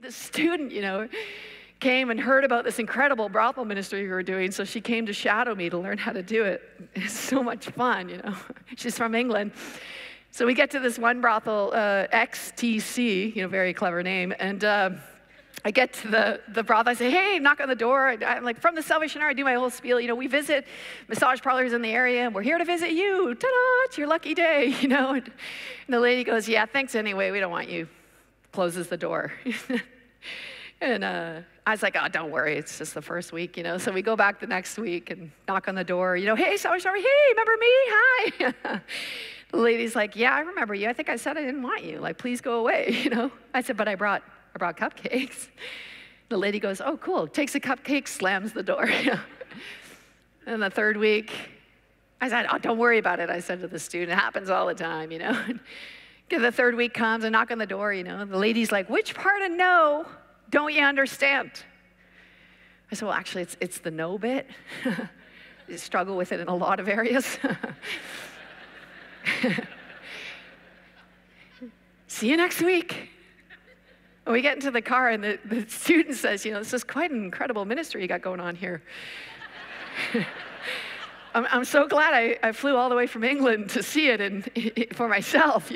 The student, came and heard about this incredible brothel ministry we were doing, so she came to shadow me to learn how to do it. It's so much fun, She's from England. So we get to this one brothel, XTC, very clever name, and I get to the brothel. I say, hey, knock on the door. I'm like, from the Salvation Army. I do my whole spiel. We visit massage parlors in the area, and we're here to visit you. Ta-da, it's your lucky day, And the lady goes, yeah, thanks anyway. We don't want you. Closes the door. And I was like, oh, don't worry. It's just the first week, So we go back the next week and knock on the door. Hey, Salvation Army. Hey, remember me? Hi. The lady's like, yeah, I remember you. I think I said I didn't want you. Like, please go away, I said, but I brought cupcakes. The lady goes, oh, cool. Takes a cupcake, slams the door. And the third week, I said, oh, don't worry about it. I said to the student, it happens all the time, The third week comes, I knock on the door, The lady's like, which part of no don't you understand? I said, well, actually, it's the no bit. I struggle with it in a lot of areas. See you next week. We get into the car, and the student says, this is quite an incredible ministry you got going on here. I'm so glad I flew all the way from England to see it for myself,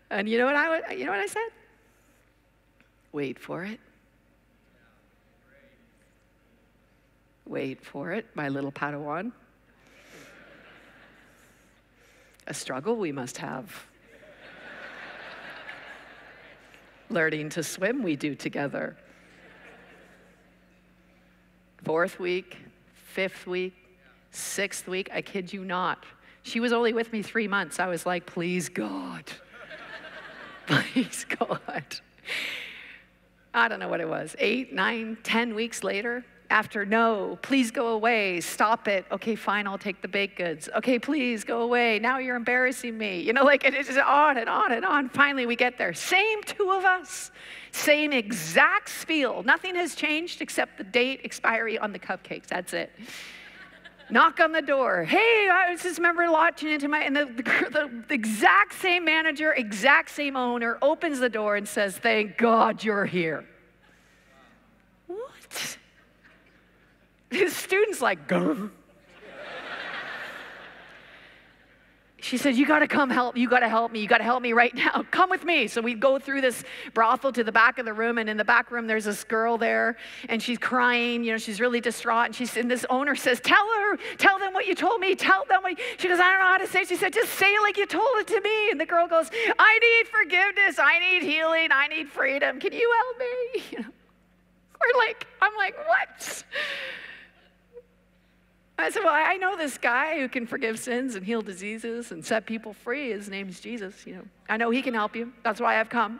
And you know what I said? Wait for it. Wait for it, my little Padawan. A struggle we must have. Learning to swim we do together. 4th week, 5th week, 6th week, I kid you not. She was only with me 3 months. I was like, please God. Please God. I don't know what it was, 8, 9, 10 weeks later, after no, please go away, stop it. Okay, fine, I'll take the baked goods. Okay, please go away. Now you're embarrassing me. It's just on and on and on. Finally, we get there. Same two of us, same exact spiel. Nothing has changed except the date expiry on the cupcakes. That's it. Knock on the door. Hey, I was just remember launching into and the exact same manager, exact same owner opens the door and says, thank God you're here. What? His student's like, grr. She said, you gotta come help, you gotta help me right now. Come with me. So we go through this brothel to the back of the room, and in the back room, there's this girl there, and she's crying, she's really distraught, and this owner says, tell them what you told me, tell them what, she goes, I don't know how to say it. She said, just say it like you told it to me. And the girl goes, I need forgiveness, I need healing, I need freedom. Can you help me? I'm like, what? I said, well, I know this guy who can forgive sins and heal diseases and set people free. His name's Jesus, I know he can help you. That's why I've come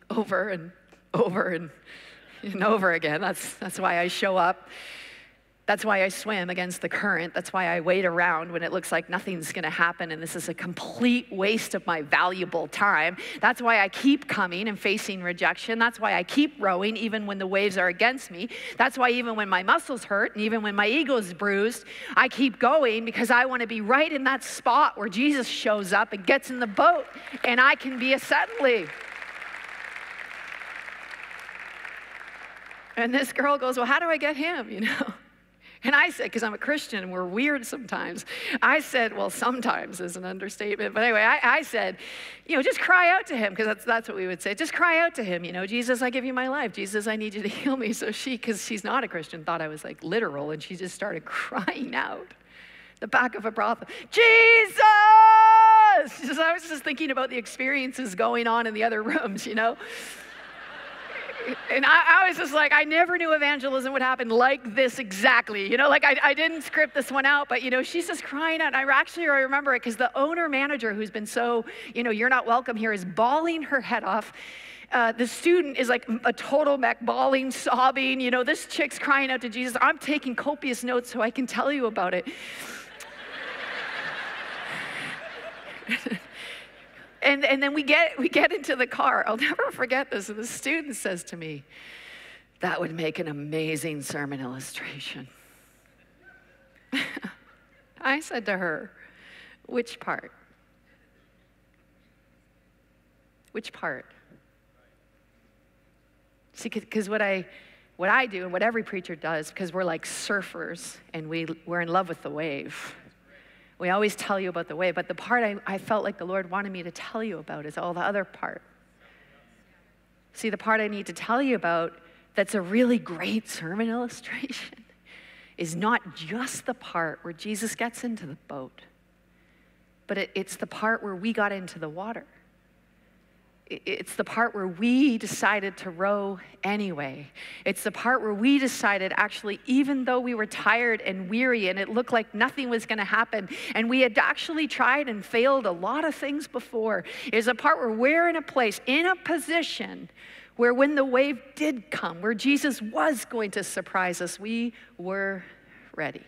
over and over and over again. That's why I show up. That's why I swim against the current. That's why I wait around when it looks like nothing's going to happen and this is a complete waste of my valuable time. That's why I keep coming and facing rejection. That's why I keep rowing even when the waves are against me. That's why even when my muscles hurt and even when my ego's bruised, I keep going because I want to be right in that spot where Jesus shows up and gets in the boat and I can be a set and leave. And this girl goes, well, how do I get him, And I said, because I'm a Christian and we're weird sometimes, I said, well, sometimes is an understatement. But anyway, I said, just cry out to him, because that's what we would say. Just cry out to him, Jesus, I give you my life. Jesus, I need you to heal me. So because she's not a Christian, thought I was like literal, and she just started crying out the back of a brothel. Jesus! I was just thinking about the experiences going on in the other rooms, And I was just like, I never knew evangelism would happen like this exactly. I didn't script this one out, but, she's just crying out. And I remember it because the owner manager who's been so, you're not welcome here, is bawling her head off. The student is like a total mech, bawling, sobbing. This chick's crying out to Jesus. I'm taking copious notes so I can tell you about it. And then we get into the car. I'll never forget this. And the student says to me, that would make an amazing sermon illustration. I said to her, which part? Which part? See, because what I do and what every preacher does, because we're like surfers and we're in love with the wave. We always tell you about the wave, but the part I felt like the Lord wanted me to tell you about is all the other part. See, the part I need to tell you about that's a really great sermon illustration is not just the part where Jesus gets into the boat, but it's the part where we got into the water. It's the part where we decided to row anyway. It's the part where we decided, actually, even though we were tired and weary and it looked like nothing was going to happen, and we had actually tried and failed a lot of things before, is a part where we're in a place, in a position where when the wave did come, where Jesus was going to surprise us, we were ready.